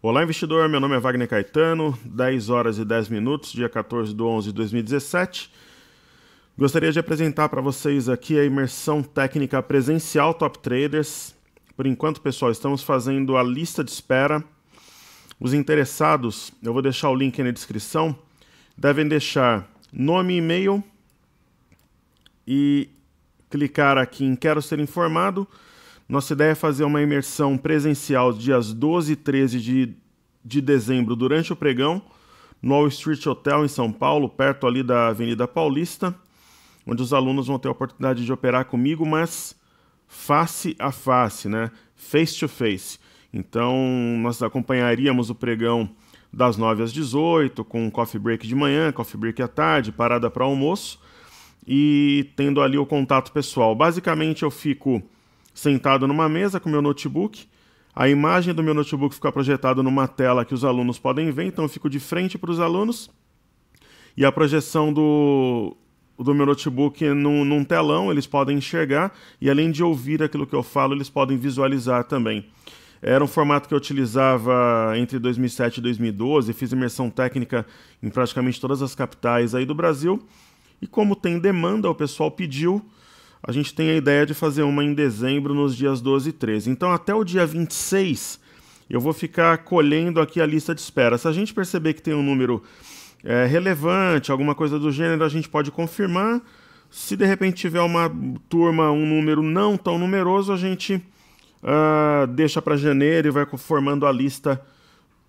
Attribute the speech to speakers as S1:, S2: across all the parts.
S1: Olá, investidor. Meu nome é Wagner Caetano, 10 horas e 10 minutos, dia 14/11/2017. Gostaria de apresentar para vocês aqui a imersão técnica presencial Top Traders. Por enquanto, pessoal, estamos fazendo a lista de espera. Os interessados, eu vou deixar o link aí na descrição, devem deixar nome e e-mail e clicar aqui em Quero Ser Informado. Nossa ideia é fazer uma imersão presencial dias 12 e 13 de dezembro durante o pregão, no Wall Street Hotel em São Paulo, perto ali da Avenida Paulista, onde os alunos vão ter a oportunidade de operar comigo, mas face a face, né? Face to face. Então, nós acompanharíamos o pregão das 9 às 18, com coffee break de manhã, coffee break à tarde, parada para almoço, e tendo ali o contato pessoal. Basicamente, eu fico sentado numa mesa com meu notebook, a imagem do meu notebook fica projetada numa tela que os alunos podem ver, então eu fico de frente para os alunos, e a projeção do meu notebook num telão, eles podem enxergar, e além de ouvir aquilo que eu falo, eles podem visualizar também. Era um formato que eu utilizava entre 2007 e 2012, fiz imersão técnica em praticamente todas as capitais aí do Brasil, e como tem demanda, o pessoal pediu, a gente tem a ideia de fazer uma em dezembro nos dias 12 e 13. Então até o dia 26 eu vou ficar colhendo aqui a lista de espera. Se a gente perceber que tem um número relevante, alguma coisa do gênero, a gente pode confirmar. Se de repente tiver uma turma, um número não tão numeroso, a gente deixa para janeiro e vai formando a lista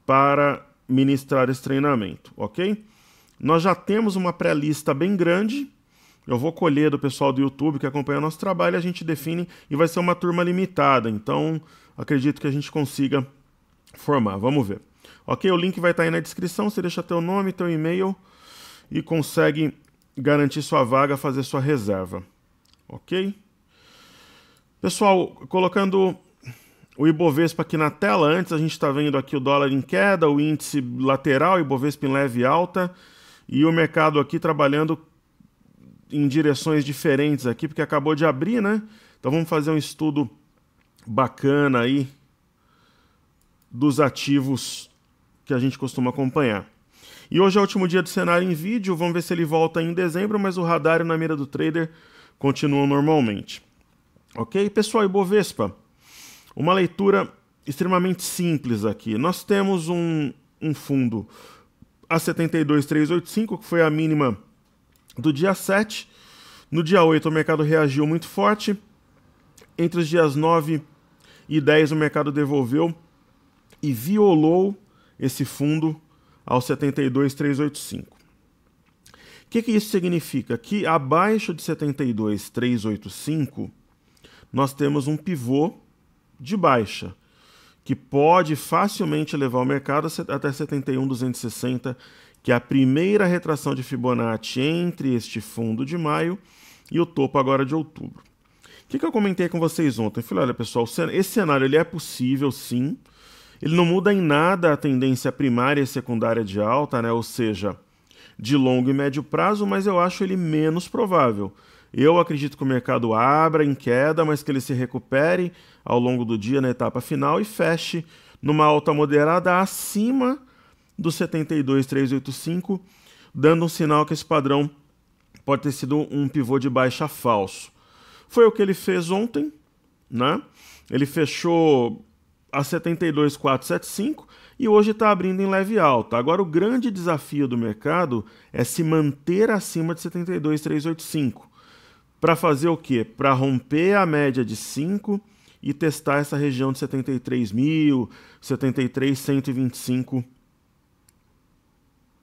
S1: para ministrar esse treinamento, ok? Nós já temos uma pré-lista bem grande. Eu vou colher do pessoal do YouTube que acompanha nosso trabalho, a gente define e vai ser uma turma limitada. Então, acredito que a gente consiga formar. Vamos ver. Ok, o link vai estar aí na descrição. Você deixa teu nome, teu e-mail e consegue garantir sua vaga, fazer sua reserva. Ok? Pessoal, colocando o Ibovespa aqui na tela. Antes a gente está vendo aqui o dólar em queda, o índice lateral, Ibovespa em leve alta e o mercado aqui trabalhando em direções diferentes aqui, porque acabou de abrir, né? Então vamos fazer um estudo bacana aí dos ativos que a gente costuma acompanhar. E hoje é o último dia do cenário em vídeo, vamos ver se ele volta em dezembro, mas o radar e na mira do trader continuam normalmente. Ok? Pessoal, Ibovespa, uma leitura extremamente simples aqui. Nós temos um fundo a 72.385, que foi a mínima do dia 7, no dia 8 o mercado reagiu muito forte, entre os dias 9 e 10 o mercado devolveu e violou esse fundo ao 72.385. O que isso significa? Que abaixo de 72.385 nós temos um pivô de baixa, que pode facilmente levar o mercado até 71.260, que é a primeira retração de Fibonacci entre este fundo de maio e o topo agora de outubro. O que eu comentei com vocês ontem? Eu falei, olha pessoal, esse cenário ele é possível sim, ele não muda em nada a tendência primária e secundária de alta, né? Ou seja, de longo e médio prazo, mas eu acho ele menos provável. Eu acredito que o mercado abra em queda, mas que ele se recupere ao longo do dia na etapa final e feche numa alta moderada acima do 72.385, dando um sinal que esse padrão pode ter sido um pivô de baixa falso. Foi o que ele fez ontem, né? Ele fechou a 72.475 e hoje está abrindo em leve alta. Agora o grande desafio do mercado é se manter acima de 72.385. Para fazer o quê? Para romper a média de 5 e testar essa região de 73.000, 73.125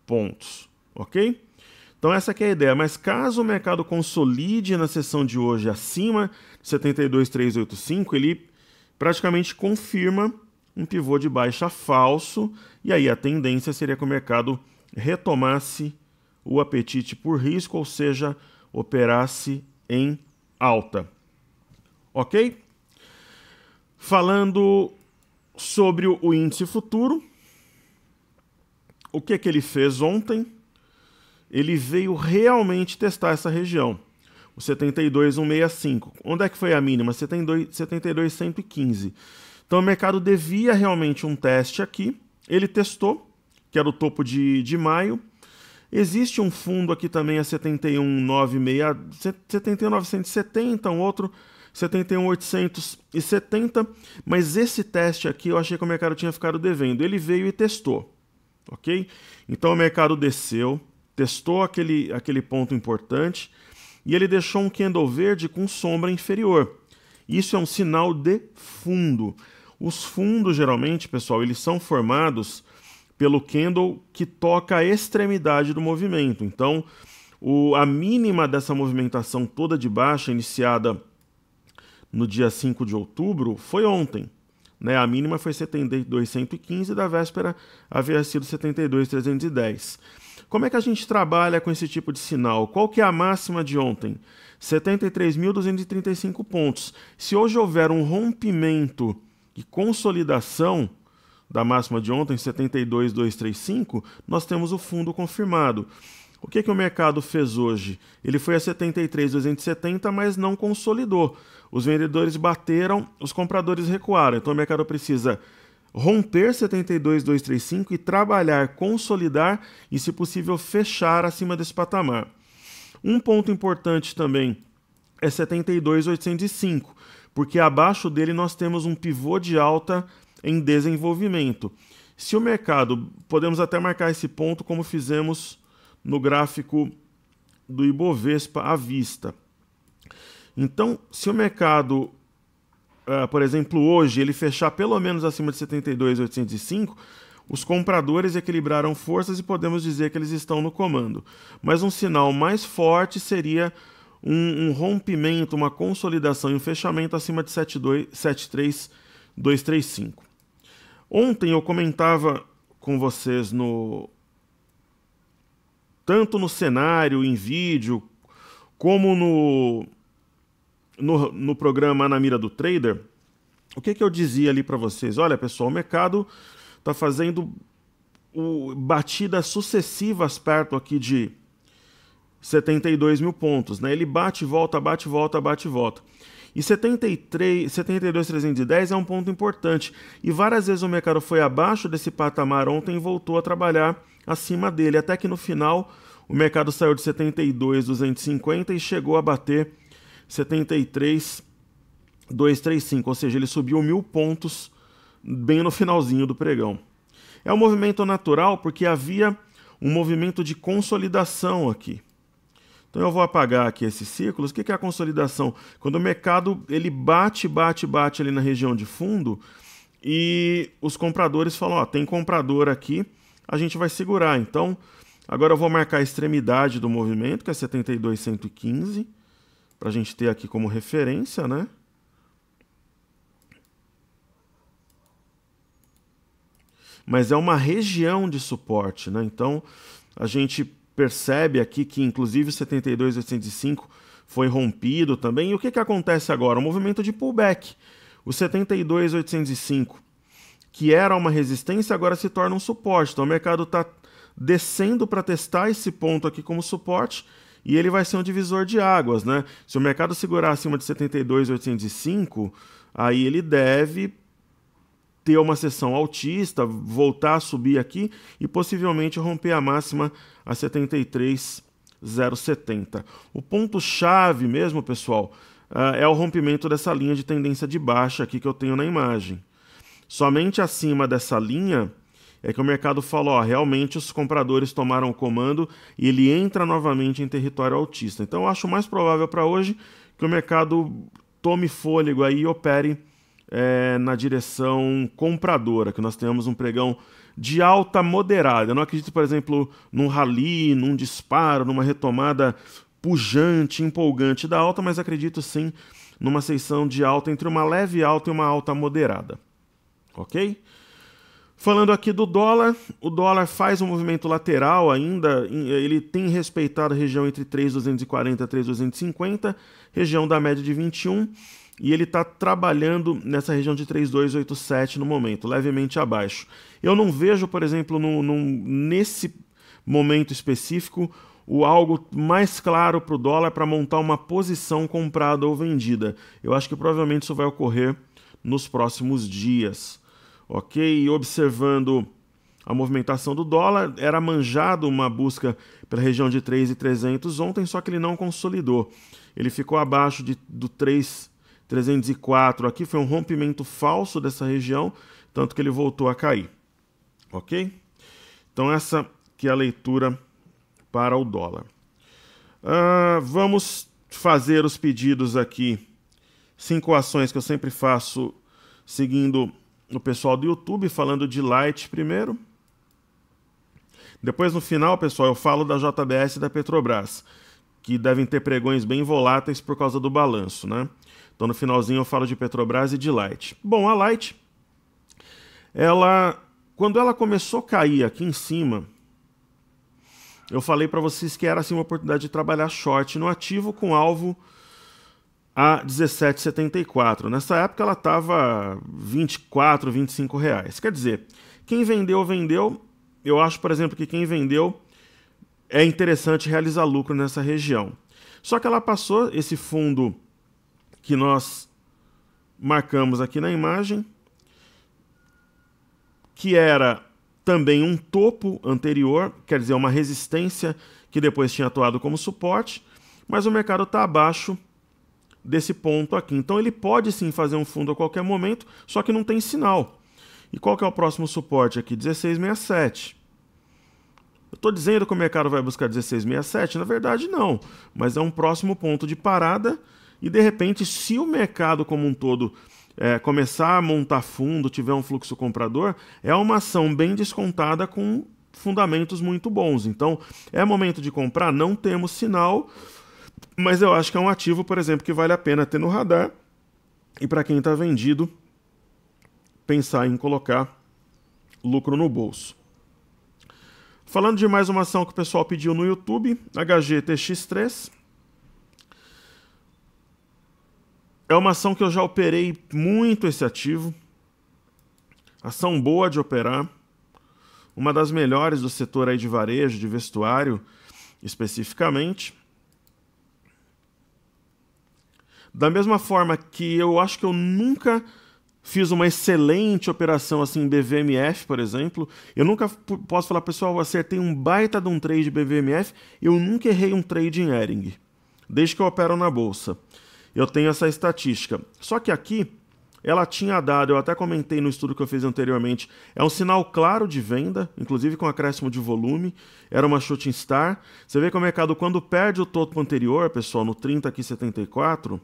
S1: pontos, ok? Então essa aqui é a ideia, mas caso o mercado consolide na sessão de hoje acima de 72.385, ele praticamente confirma um pivô de baixa falso, e aí a tendência seria que o mercado retomasse o apetite por risco, ou seja, operasse em alta, ok? Falando sobre o índice futuro, o que ele fez ontem? Ele veio realmente testar essa região, o 72.165. Onde é que foi a mínima? 72.115. Então o mercado devia realmente um teste aqui, ele testou, que era o topo de maio. Existe um fundo aqui também a 71.970, um outro 71.870, mas esse teste aqui eu achei que o mercado tinha ficado devendo. Ele veio e testou, ok? Então o mercado desceu, testou aquele ponto importante e ele deixou um candle verde com sombra inferior. Isso é um sinal de fundo. Os fundos, geralmente, pessoal, eles são formados pelo candle que toca a extremidade do movimento. Então, a mínima dessa movimentação toda de baixa, iniciada no dia 5 de outubro, foi ontem. Né? A mínima foi 72.115 e da véspera havia sido 72.310. Como é que a gente trabalha com esse tipo de sinal? Qual que é a máxima de ontem? 73.235 pontos. Se hoje houver um rompimento e consolidação da máxima de ontem, 72.235, nós temos o fundo confirmado. O que o mercado fez hoje? Ele foi a 73.270, mas não consolidou. Os vendedores bateram, os compradores recuaram. Então o mercado precisa romper 72.235 e trabalhar, consolidar e, se possível, fechar acima desse patamar. Um ponto importante também é 72.805, porque abaixo dele nós temos um pivô de alta em desenvolvimento. Se o mercado, podemos até marcar esse ponto como fizemos no gráfico do Ibovespa à vista. Então, se o mercado, por exemplo, hoje, ele fechar pelo menos acima de 72.805, os compradores equilibraram forças e podemos dizer que eles estão no comando. Mas um sinal mais forte seria um rompimento, uma consolidação e um fechamento acima de 73.235. Ontem eu comentava com vocês tanto no cenário, em vídeo, como no programa Na Mira do Trader, o que eu dizia ali para vocês? Olha, pessoal, o mercado está fazendo batidas sucessivas perto aqui de 72 mil pontos. Né? Ele bate, volta, bate, volta, bate, volta. E 72.310 é um ponto importante. E várias vezes o mercado foi abaixo desse patamar ontem e voltou a trabalhar acima dele. Até que no final o mercado saiu de 72.250 e chegou a bater 73.235. Ou seja, ele subiu 1.000 pontos bem no finalzinho do pregão. É um movimento natural porque havia um movimento de consolidação aqui. Então eu vou apagar aqui esses círculos. O que é a consolidação? Quando o mercado ele bate ali na região de fundo e os compradores falam, ó, tem comprador aqui, a gente vai segurar. Então, agora eu vou marcar a extremidade do movimento, que é 72.115, para a gente ter aqui como referência, né? Mas é uma região de suporte, né? Então, a gente percebe aqui que, inclusive, o 72.805 foi rompido também. E o que acontece agora? Um movimento de pullback. O 72.805, que era uma resistência, agora se torna um suporte. Então, o mercado está descendo para testar esse ponto aqui como suporte e ele vai ser um divisor de águas, né? Se o mercado segurar acima de 72.805, aí ele deve ter uma sessão altista, voltar a subir aqui e possivelmente romper a máxima a 73.070. O ponto-chave mesmo, pessoal, é o rompimento dessa linha de tendência de baixa aqui que eu tenho na imagem. Somente acima dessa linha é que o mercado falou, ó, realmente os compradores tomaram o comando e ele entra novamente em território altista. Então eu acho mais provável para hoje que o mercado tome fôlego aí e opere na direção compradora, que nós tenhamos um pregão de alta moderada. Eu não acredito, por exemplo, num rally, num disparo, numa retomada pujante, empolgante da alta, mas acredito sim numa sessão de alta entre uma leve alta e uma alta moderada. Ok? Falando aqui do dólar, o dólar faz um movimento lateral ainda, ele tem respeitado a região entre 3.240 e 3.250, região da média de 21, e ele está trabalhando nessa região de 3.287 no momento, levemente abaixo. Eu não vejo, por exemplo, nesse momento específico, algo mais claro para o dólar para montar uma posição comprada ou vendida. Eu acho que provavelmente isso vai ocorrer nos próximos dias. Ok? E observando a movimentação do dólar. Era manjado uma busca pela região de 3.300 ontem, só que ele não consolidou. Ele ficou abaixo do 3.304 aqui, foi um rompimento falso dessa região, tanto que ele voltou a cair. Ok? Então essa que é a leitura para o dólar. Vamos fazer os pedidos aqui. 5 ações que eu sempre faço seguindo o pessoal do YouTube, falando de Light primeiro. Depois, no final, pessoal, eu falo da JBS e da Petrobras, que devem ter pregões bem voláteis por causa do balanço, né? Então, no finalzinho, eu falo de Petrobras e de Light. Bom, a Light, quando ela começou a cair aqui em cima, eu falei para vocês que era assim, uma oportunidade de trabalhar short no ativo com alvo a 17,74. Nessa época ela estava 24, 25 reais. Quer dizer, quem vendeu, vendeu. Eu acho, por exemplo, que quem vendeu é interessante realizar lucro nessa região. Só que ela passou esse fundo que nós marcamos aqui na imagem, que era também um topo anterior, quer dizer, uma resistência que depois tinha atuado como suporte, mas o mercado está abaixo desse ponto aqui. Então ele pode sim fazer um fundo a qualquer momento, só que não tem sinal. E qual que é o próximo suporte aqui? 16,67. Eu estou dizendo que o mercado vai buscar 16,67? Na verdade não, mas é um próximo ponto de parada e de repente se o mercado como um todo começar a montar fundo, tiver um fluxo comprador, é uma ação bem descontada com fundamentos muito bons. Então é momento de comprar, não temos sinal, mas eu acho que é um ativo, por exemplo, que vale a pena ter no radar e para quem está vendido, pensar em colocar lucro no bolso. Falando de mais uma ação que o pessoal pediu no YouTube, HGTX3. É uma ação que eu já operei muito esse ativo. Ação boa de operar. Uma das melhores do setor aí de varejo, de vestuário, especificamente. Da mesma forma que eu acho que eu nunca fiz uma excelente operação assim em BVMF, por exemplo. Eu nunca posso falar, pessoal, eu acertei um baita de um trade BVMF. Eu nunca errei um trade em Hering, desde que eu opero na bolsa. Eu tenho essa estatística. Só que aqui, ela tinha dado, eu até comentei no estudo que eu fiz anteriormente, é um sinal claro de venda, inclusive com acréscimo de volume, era uma shooting star. Você vê que o mercado, quando perde o topo anterior, pessoal, no 30 aqui 74,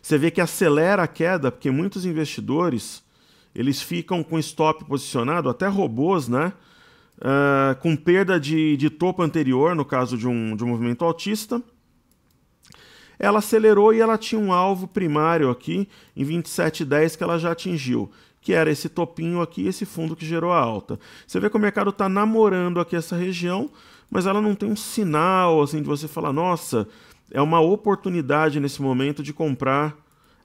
S1: você vê que acelera a queda, porque muitos investidores, eles ficam com stop posicionado, até robôs, né? Com perda de topo anterior, no caso de um movimento altista. Ela acelerou e ela tinha um alvo primário aqui em 27,10 que ela já atingiu, que era esse topinho aqui, esse fundo que gerou a alta. Você vê que o mercado está namorando aqui essa região, mas ela não tem um sinal assim de você falar, nossa, é uma oportunidade nesse momento de comprar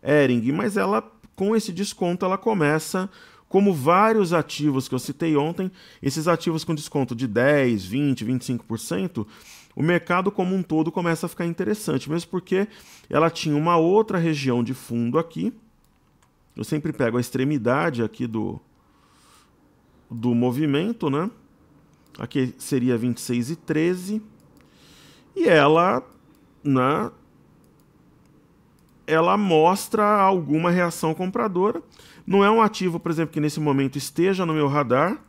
S1: Hering, mas ela, com esse desconto, ela começa, como vários ativos que eu citei ontem, esses ativos com desconto de 10, 20, 25%, o mercado como um todo começa a ficar interessante, mesmo porque ela tinha uma outra região de fundo aqui. Eu sempre pego a extremidade aqui do movimento, né? Aqui seria 26,13. E ela, né, ela mostra alguma reação compradora. Não é um ativo, por exemplo, que nesse momento esteja no meu radar,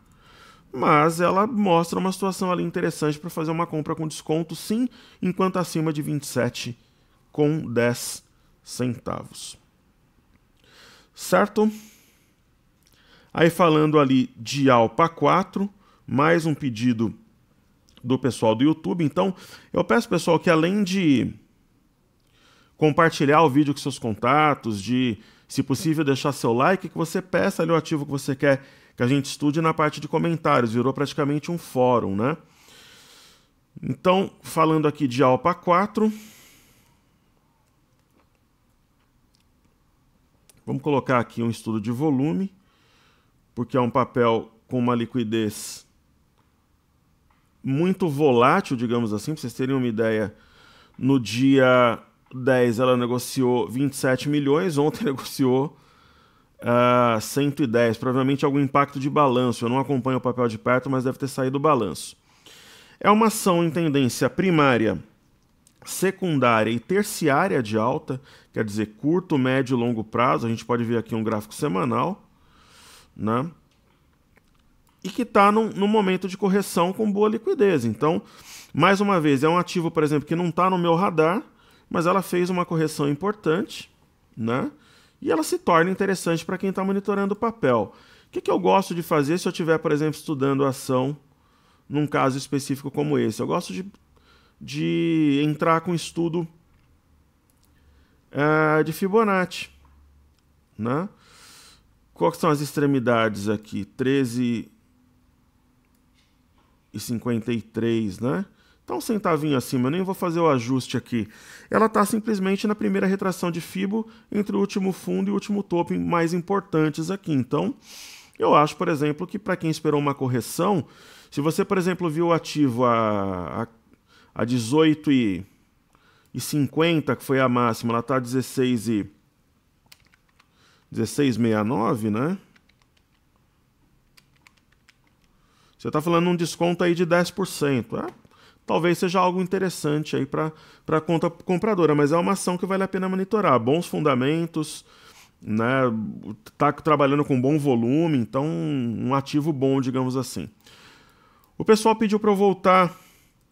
S1: mas ela mostra uma situação ali interessante para fazer uma compra com desconto, sim, enquanto acima de 27,10 centavos. Certo? Aí falando ali de Alpa 4, mais um pedido do pessoal do YouTube. Então, eu peço, pessoal, que além de compartilhar o vídeo com seus contatos, de, se possível, deixar seu like, que você peça ali o ativo que você quer que a gente estude na parte de comentários. Virou praticamente um fórum, né? Então, falando aqui de Alpa 4, vamos colocar aqui um estudo de volume, porque é um papel com uma liquidez muito volátil, digamos assim, para vocês terem uma ideia. No dia 10 ela negociou 27 milhões, ontem negociou 110, provavelmente algum impacto de balanço. Eu não acompanho o papel de perto, mas deve ter saído o balanço. É uma ação em tendência primária, secundária e terciária de alta, quer dizer, curto, médio e longo prazo. A gente pode ver aqui um gráfico semanal, né? E que está num momento de correção com boa liquidez. Então, mais uma vez, é um ativo, por exemplo, que não está no meu radar, mas ela fez uma correção importante, né? E ela se torna interessante para quem está monitorando o papel. O que eu gosto de fazer se eu estiver, por exemplo, estudando a ação num caso específico como esse? Eu gosto de entrar com estudo de Fibonacci, né? Quais são as extremidades aqui? 13,53, né? Então, um centavinho acima, eu nem vou fazer o ajuste aqui. Ela está simplesmente na primeira retração de Fibo entre o último fundo e o último topo mais importantes aqui. Então, eu acho, por exemplo, que para quem esperou uma correção, se você, por exemplo, viu o ativo a 18,50, que foi a máxima, ela está a 16,69, né? Você está falando um desconto aí de 10%. Talvez seja algo interessante aí para a conta compradora, mas é uma ação que vale a pena monitorar. Bons fundamentos, né? Tá trabalhando com bom volume, então um ativo bom, digamos assim. O pessoal pediu para eu voltar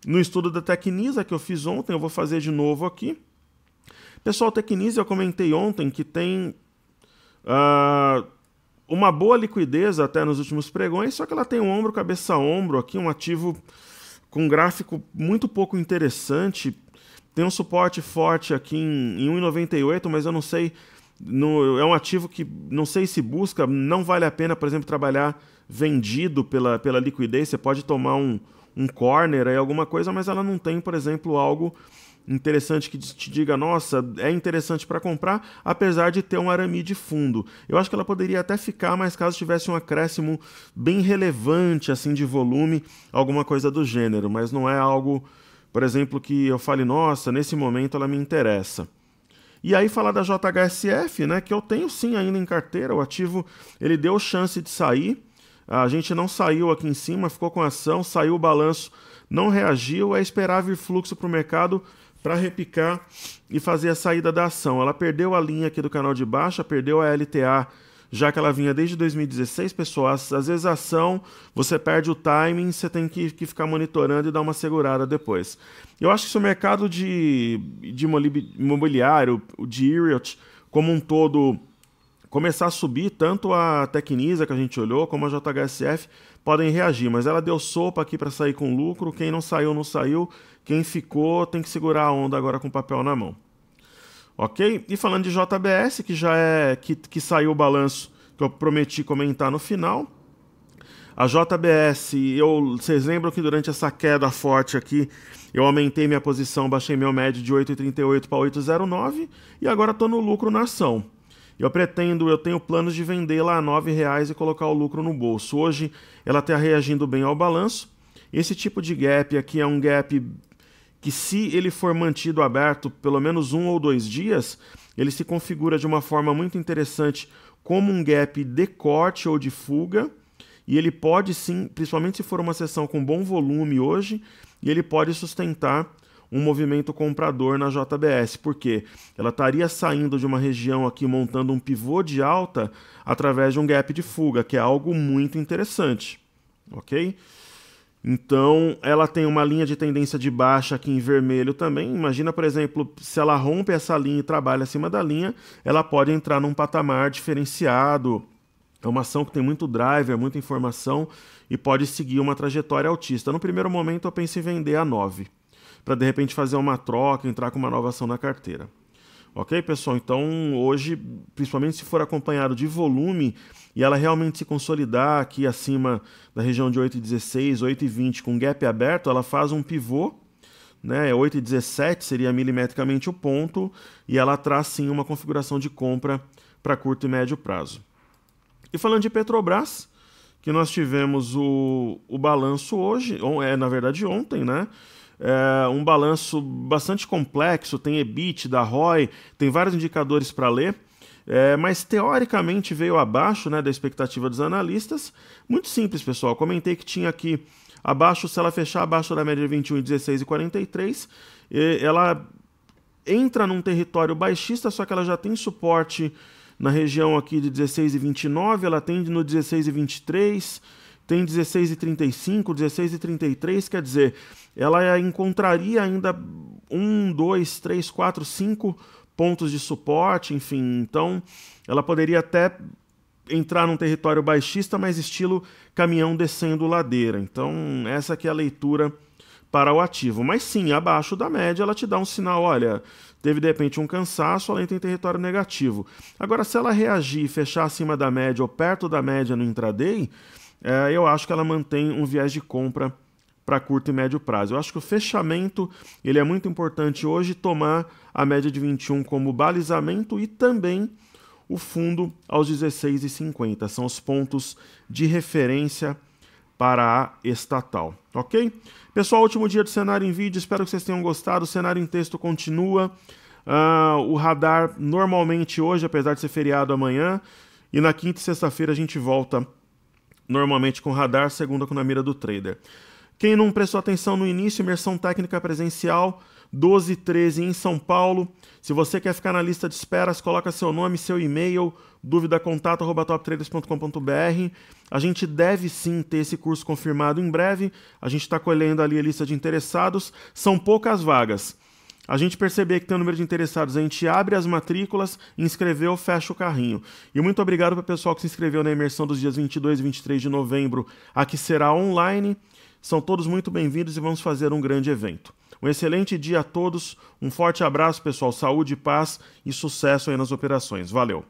S1: no estudo da Tecnisa que eu fiz ontem, eu vou fazer de novo aqui. Pessoal, Tecnisa, eu comentei ontem que tem uma boa liquidez até nos últimos pregões, só que ela tem um ombro, cabeça ombro aqui, um ativo com um gráfico muito pouco interessante. Tem um suporte forte aqui em 1,98, mas eu não sei, é um ativo que não sei se busca, não vale a pena, por exemplo, trabalhar vendido pela liquidez. Você pode tomar um corner aí, alguma coisa, mas ela não tem, por exemplo, algo interessante que te diga, nossa, é interessante para comprar, apesar de ter um arame de fundo. Eu acho que ela poderia até ficar, mas caso tivesse um acréscimo bem relevante, assim, de volume, alguma coisa do gênero, mas não é algo, por exemplo, que eu fale, nossa, nesse momento ela me interessa. E aí falar da JHSF, né, que eu tenho sim ainda em carteira, o ativo, ele deu chance de sair, a gente não saiu aqui em cima, ficou com ação, saiu o balanço, não reagiu, é esperar vir fluxo para o mercado para repicar e fazer a saída da ação. Ela perdeu a linha aqui do canal de baixa, perdeu a LTA, já que ela vinha desde 2016, pessoal. Às vezes a ação, você perde o timing, você tem que ficar monitorando e dar uma segurada depois. Eu acho que se o mercado de imobiliário, de Iriot, como um todo, começar a subir, tanto a Tecnisa que a gente olhou, como a JHSF, podem reagir, mas ela deu sopa aqui para sair com lucro. Quem não saiu, não saiu. Quem ficou tem que segurar a onda agora com o papel na mão. Ok? E falando de JBS, que já que saiu o balanço que eu prometi comentar no final. A JBS, vocês lembram que durante essa queda forte aqui, eu aumentei minha posição, baixei meu médio de 8,38 para 8,09 e agora estou no lucro na ação. Eu tenho planos de vender lá a R$9 e colocar o lucro no bolso. Hoje ela está reagindo bem ao balanço. Esse tipo de gap aqui é um gap que, se ele for mantido aberto pelo menos 1 ou 2 dias, ele se configura de uma forma muito interessante como um gap de corte ou de fuga, e ele pode sim, principalmente se for uma sessão com bom volume hoje, e ele pode sustentar um movimento comprador na JBS, porque ela estaria saindo de uma região aqui, montando um pivô de alta através de um gap de fuga, que é algo muito interessante, ok? Então, ela tem uma linha de tendência de baixa aqui em vermelho também. Imagina, por exemplo, se ela rompe essa linha e trabalha acima da linha, ela pode entrar num patamar diferenciado. É uma ação que tem muito driver, muita informação e pode seguir uma trajetória altista. No primeiro momento, eu penso em vender a 9, para de repente fazer uma troca, entrar com uma nova ação na carteira. Ok, pessoal? Então, hoje, principalmente se for acompanhado de volume e ela realmente se consolidar aqui acima da região de 8,16, 8,20 com gap aberto, ela faz um pivô, né? 8,17 seria milimetricamente o ponto, e ela traz sim uma configuração de compra para curto e médio prazo. E falando de Petrobras, que nós tivemos o balanço hoje, na verdade ontem, né? Um balanço bastante complexo, tem EBITDA, ROI, tem vários indicadores para ler. mas teoricamente veio abaixo, né, da expectativa dos analistas. Muito simples, pessoal. Comentei que tinha aqui abaixo, se ela fechar abaixo da média de 21, 16 e 43, ela entra num território baixista, só que ela já tem suporte na região aqui de 16 e 29, ela tem no 16 e 23, tem 16 e 35, 16 e 33, quer dizer, ela encontraria ainda 1, 2, 3, 4, 5 pontos de suporte, enfim, então ela poderia até entrar num território baixista, mas estilo caminhão descendo ladeira. Então essa aqui é a leitura para o ativo. Mas sim, abaixo da média ela te dá um sinal, olha, teve de repente um cansaço, ela entra em território negativo. Agora, se ela reagir e fechar acima da média ou perto da média no intraday, eu acho que ela mantém um viés de compra para curto e médio prazo. Eu acho que o fechamento ele é muito importante hoje, tomar a média de 21 como balizamento e também o fundo aos 16,50. São os pontos de referência para a estatal, ok? Pessoal, último dia do cenário em vídeo, espero que vocês tenham gostado. O cenário em texto continua. O radar normalmente hoje, apesar de ser feriado amanhã, e na quinta e sexta-feira a gente volta normalmente com o radar, segunda com na mira do trader. Quem não prestou atenção no início, imersão técnica presencial, 12 e 13 em São Paulo. Se você quer ficar na lista de esperas, coloca seu nome, seu e-mail, dúvidacontato@toptraders.com.br. A gente deve sim ter esse curso confirmado em breve. A gente está colhendo ali a lista de interessados. São poucas vagas. A gente perceber que tem um número de interessados, a gente abre as matrículas, inscreveu, fecha o carrinho. E muito obrigado para o pessoal que se inscreveu na imersão dos dias 22 e 23 de novembro, a que será online. São todos muito bem-vindos e vamos fazer um grande evento. Um excelente dia a todos, um forte abraço, pessoal, saúde, paz e sucesso aí nas operações. Valeu!